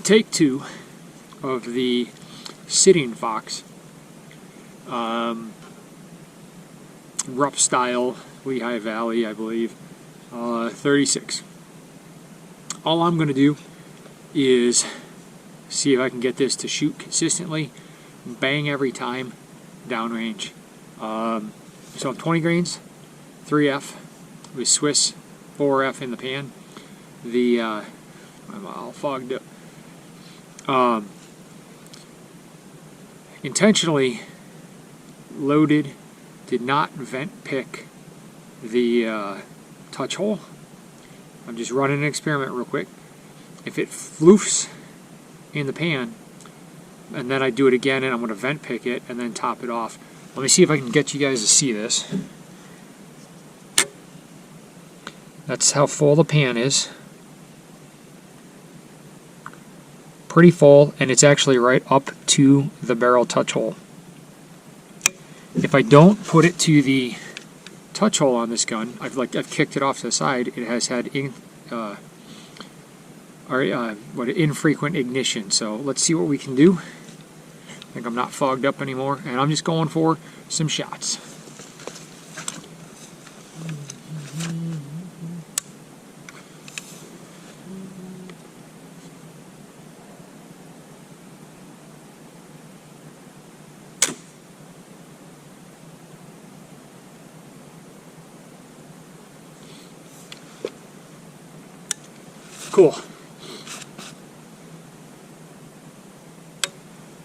take 2 of the sitting fox, rough style, Lehigh Valley, I believe, 36. All I'm going to do is see if I can get this to shoot consistently, bang every time, downrange. So 20 grains, 3F with Swiss 4F in the pan. I'm all fogged up. Intentionally loaded, did not vent pick the touch hole. I'm just running an experiment real quick. If it floofs in the pan, and then I do it again, and I'm going to vent pick it and then top it off. Let me see if I can get you guys to see this. That's how full the pan is. Pretty full, and it's actually right up to the barrel touch hole. If I don't put it to the touch hole on this gun, I've kicked it off to the side. It has had infrequent ignition. So let's see what we can do. I think I'm not fogged up anymore, and I'm just going for some shots. Cool.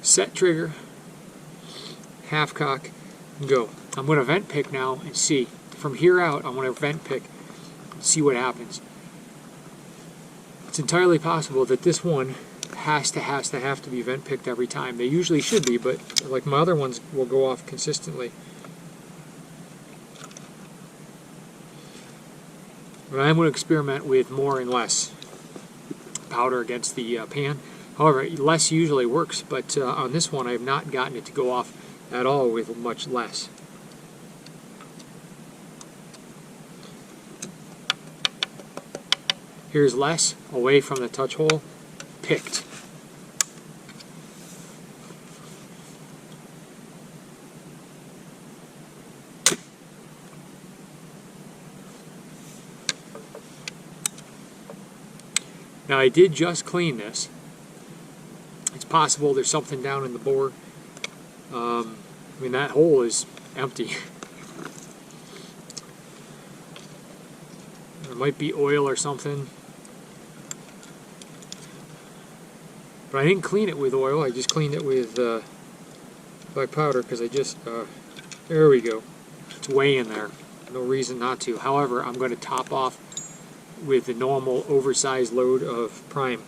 Set trigger, half cock, and go. I'm going to vent pick now and see. From here out, I'm going to vent pick and see what happens. It's entirely possible that this one has to be vent picked every time. They usually should be, but like my other ones will go off consistently. But I'm going to experiment with more and less powder against the pan. However, less usually works, but on this one I have not gotten it to go off at all with much less. Here's less, away from the touch hole, picked. Now I did just clean this. It's possible there's something down in the bore. I mean, that hole is empty. There might be oil or something. But I didn't clean it with oil, I just cleaned it with black powder because I just, there we go. It's way in there. No reason not to. However, I'm going to top off with the normal oversized load of prime.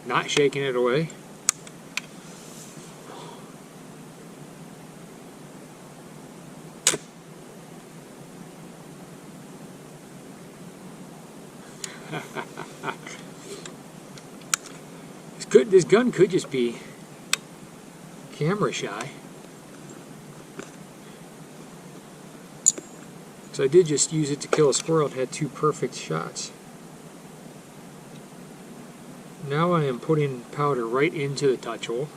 Not shaking it away. This gun could just be camera shy. So I did just use it to kill a squirrel and had 2 perfect shots. Now I am putting powder right into the touch hole.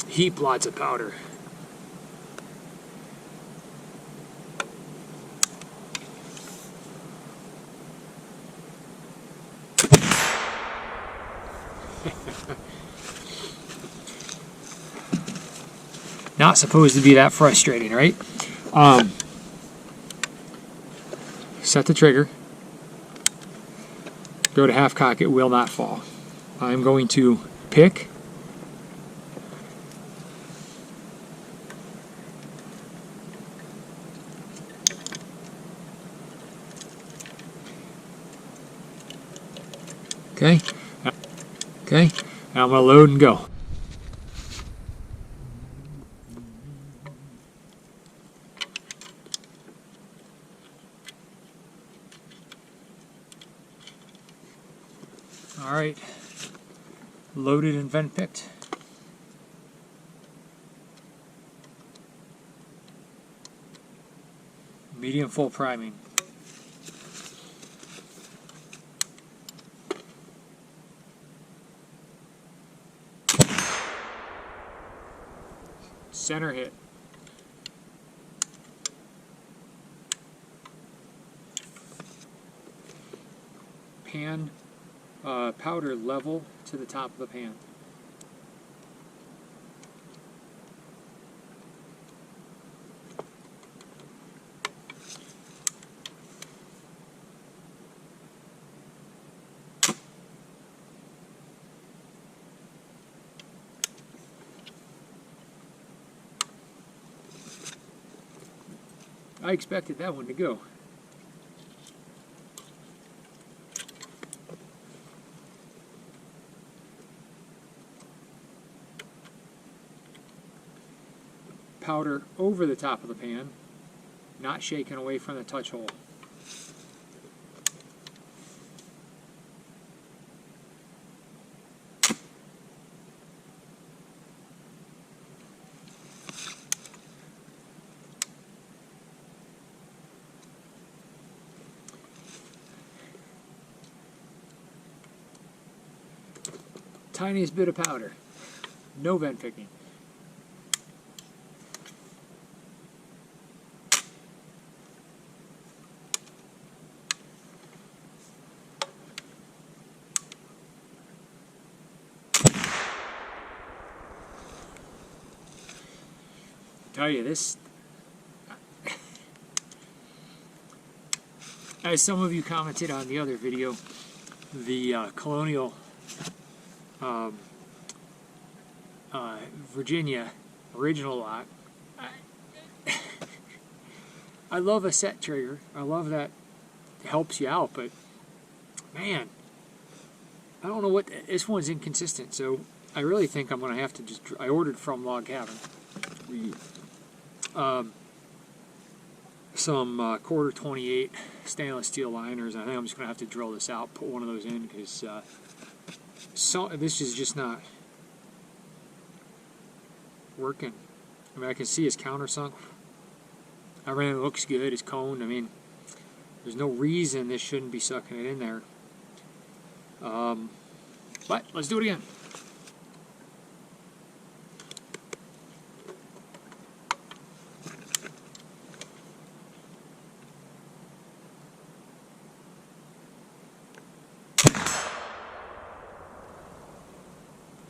Heap lots of powder. Not supposed to be that frustrating, right? Set the trigger. Go to half cock, it will not fall. I'm going to pick. Okay. Okay. Now I'm going to load and go. Alright, loaded and vent picked. Medium full priming. Center hit. Pan powder level to the top of the pan. I expected that one to go. Powder over the top of the pan, not shaken away from the touch hole. Tiniest bit of powder, no vent picking. Tell you this, as some of you commented on the other video, the Colonial Virginia original lock. I love a set trigger. I love that it helps you out, but man, I don't know what this one's inconsistent. So I really think I'm gonna have to just. I ordered from Log Cabin some quarter 28 stainless steel liners. I think I'm just gonna have to drill this out, put one of those in, because so this is just not working. I mean, I can see his countersunk. Everything looks good. It's coned. I mean, there's no reason this shouldn't be sucking it in there. But let's do it again.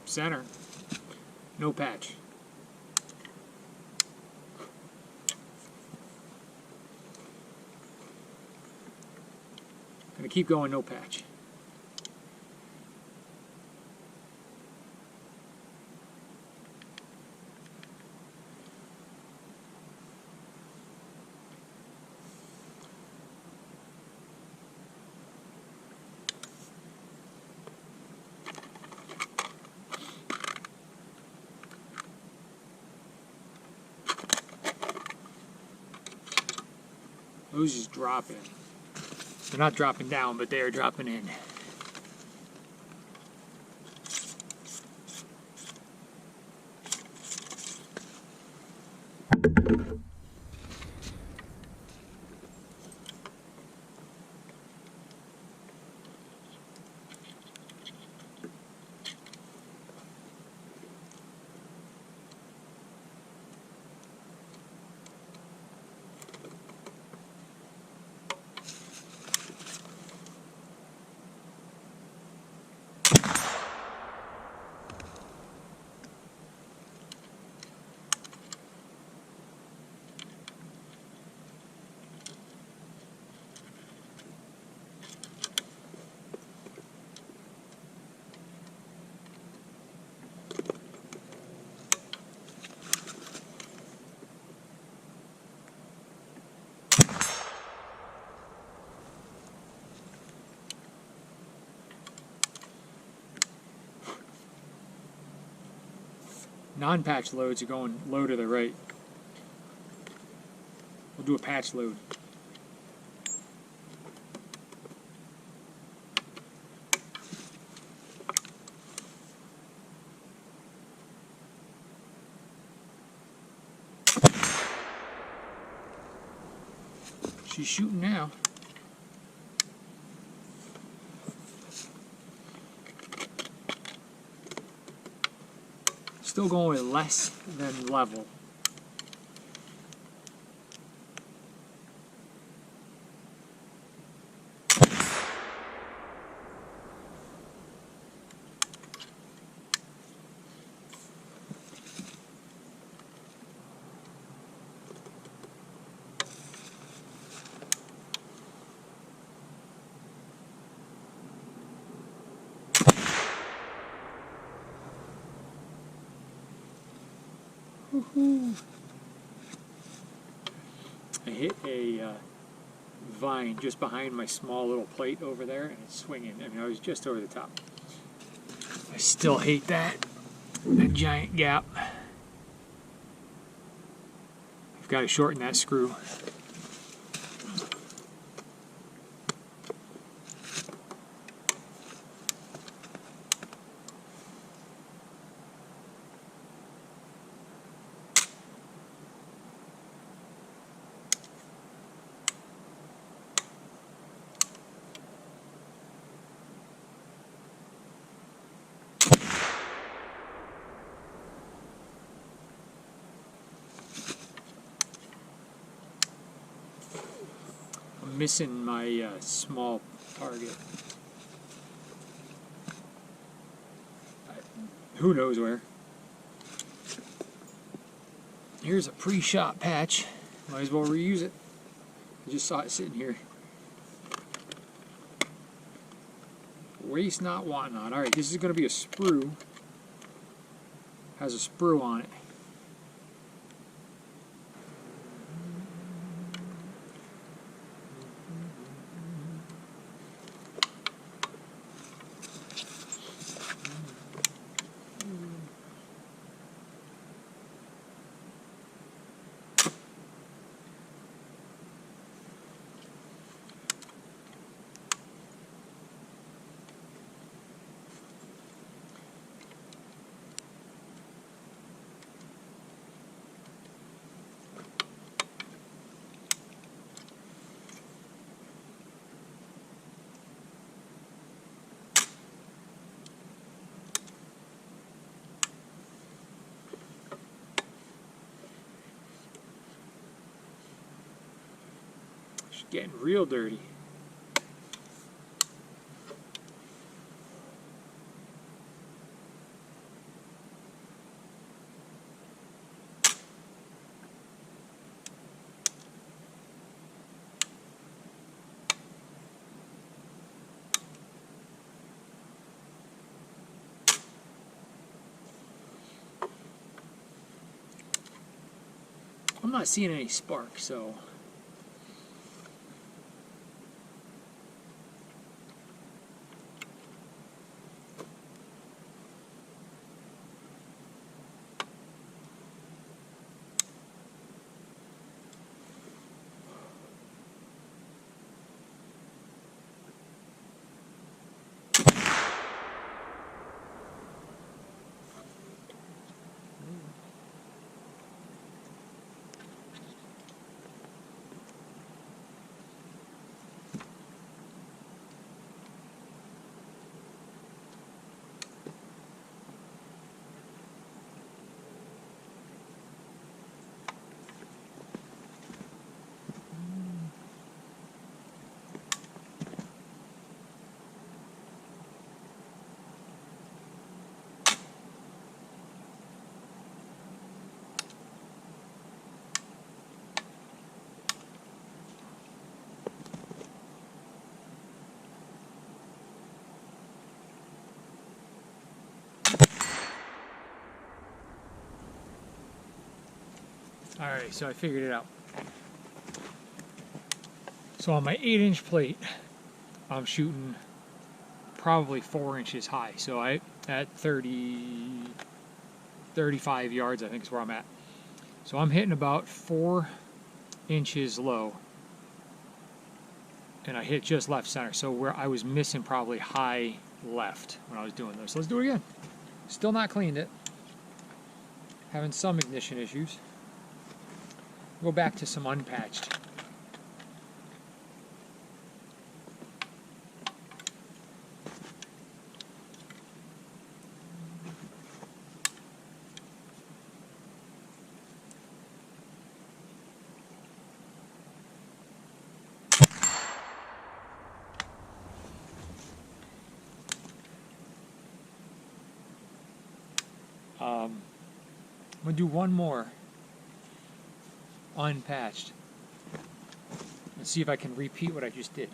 Center. No patch. Gonna keep going, no patch. Those just dropping. They're not dropping down, but they are dropping in. Non-patch loads are going low to the right. We'll do a patch load. She's shooting now. Still going with less than level. I hit a vine just behind my small little plate over there, and it's swinging. I mean, I was just over the top. I still hate that giant gap. I've got to shorten that screw. Missing my small target. Who knows where. Here's a pre-shot patch. Might as well reuse it. I just saw it sitting here. Waste not, want not. Alright, this is going to be a sprue. Has a sprue on it. Getting real dirty. I'm not seeing any spark, so alright, so I figured it out. So on my 8-inch plate, I'm shooting probably 4 inches high. So at 35 yards, I think is where I'm at. So I'm hitting about 4 inches low. And I hit just left center. So where I was missing probably high left when I was doing this. So let's do it again. Still not cleaned it. Having some ignition issues. Go back to some unpatched. I'm gonna do one more unpatched and see if I can repeat what I just did.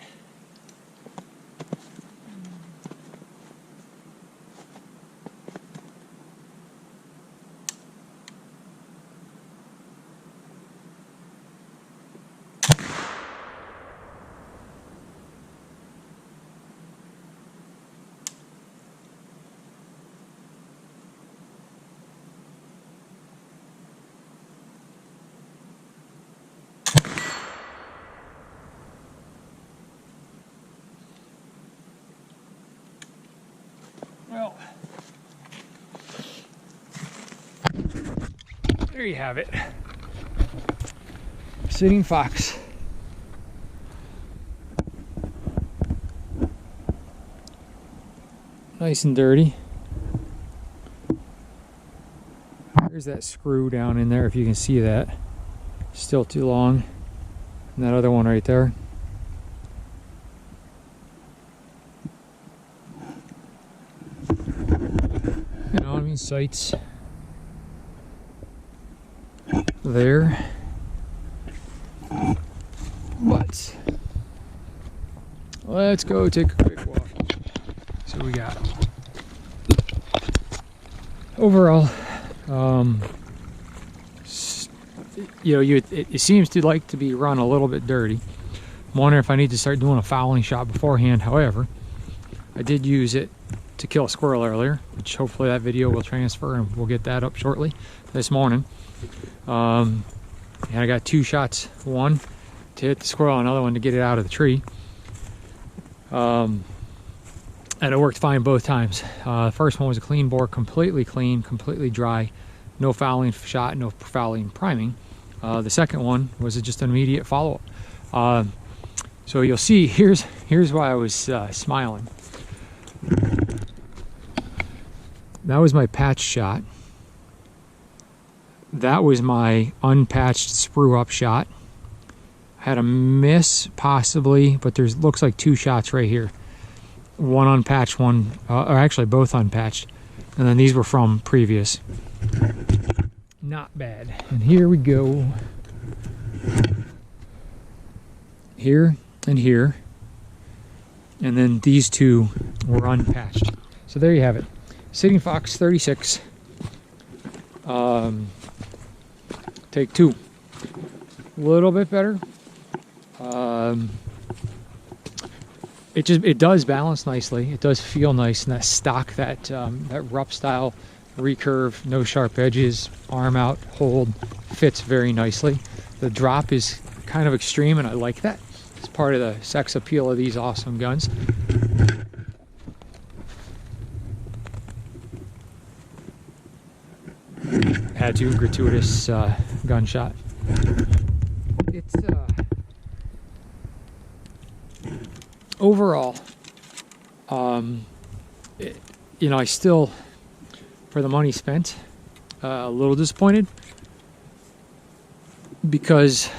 Well, there you have it. Sitting fox. Nice and dirty. There's that screw down in there, if you can see that. Still too long. And that other one right there. You know, I mean, sights there. But let's go take a quick walk. See what we got. Overall, you know, it seems to like to be run a little bit dirty. I'm wondering if I need to start doing a fouling shot beforehand. However, I did use it to kill a squirrel earlier, which hopefully that video will transfer and we'll get that up shortly this morning. And I got 2 shots, one to hit the squirrel, another one to get it out of the tree. And it worked fine both times. The first one was a clean bore, completely clean, completely dry, no fouling shot, no fouling priming. The second one was just an immediate follow-up. So you'll see, here's why I was smiling. That was my patch shot. That was my unpatched sprue up shot. Had a miss possibly, but there's looks like 2 shots right here. One unpatched, one, or actually both unpatched. And then these were from previous. Not bad. And here we go. Here and here. And then these 2 were unpatched. So there you have it. Sitting fox 36. Take 2. A little bit better. It does balance nicely. It does feel nice, and that stock, that rough style recurve, no sharp edges, arm out, hold, fits very nicely. The drop is kind of extreme, and I like that. It's part of the sex appeal of these awesome guns. Had to, gratuitous gunshot. It's overall, you know, I still, for the money spent, a little disappointed because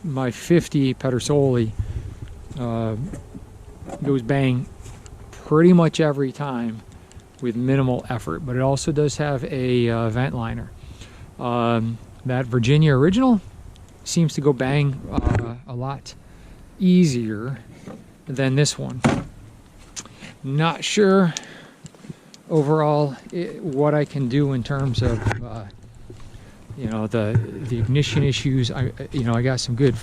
my 50 Pedersoli goes bang pretty much every time with minimal effort, but it also does have a vent liner. That Virginia original seems to go bang a lot easier than this one. Not sure overall what I can do in terms of you know, the ignition issues. I got some good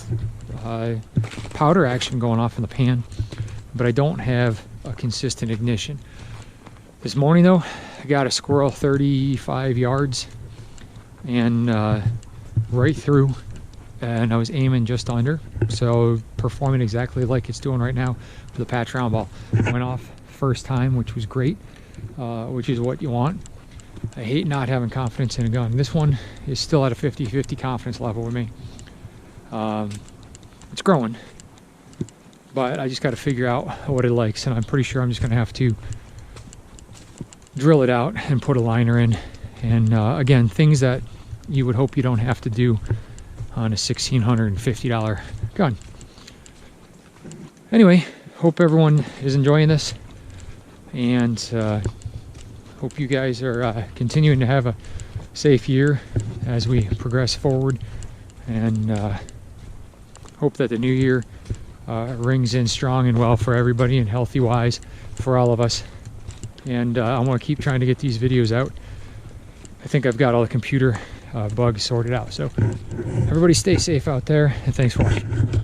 powder action going off in the pan, but I don't have a consistent ignition. This morning though, I got a squirrel 35 yards and right through, and I was aiming just under, so performing exactly like it's doing right now with the patch round ball. Went off first time, which was great, which is what you want. I hate not having confidence in a gun. This one is still at a 50-50 confidence level with me. It's growing, but I just got to figure out what it likes, and I'm pretty sure I'm just going to have to drill it out and put a liner in. And again, things that you would hope you don't have to do on a $1,650 gun. Anyway, hope everyone is enjoying this, and hope you guys are continuing to have safe year as we progress forward, and hope that the new year rings in strong and well for everybody, and healthy wise for all of us. And I want to keep trying to get these videos out. I think I've got all the computer bugs sorted out. So everybody stay safe out there, and thanks for watching.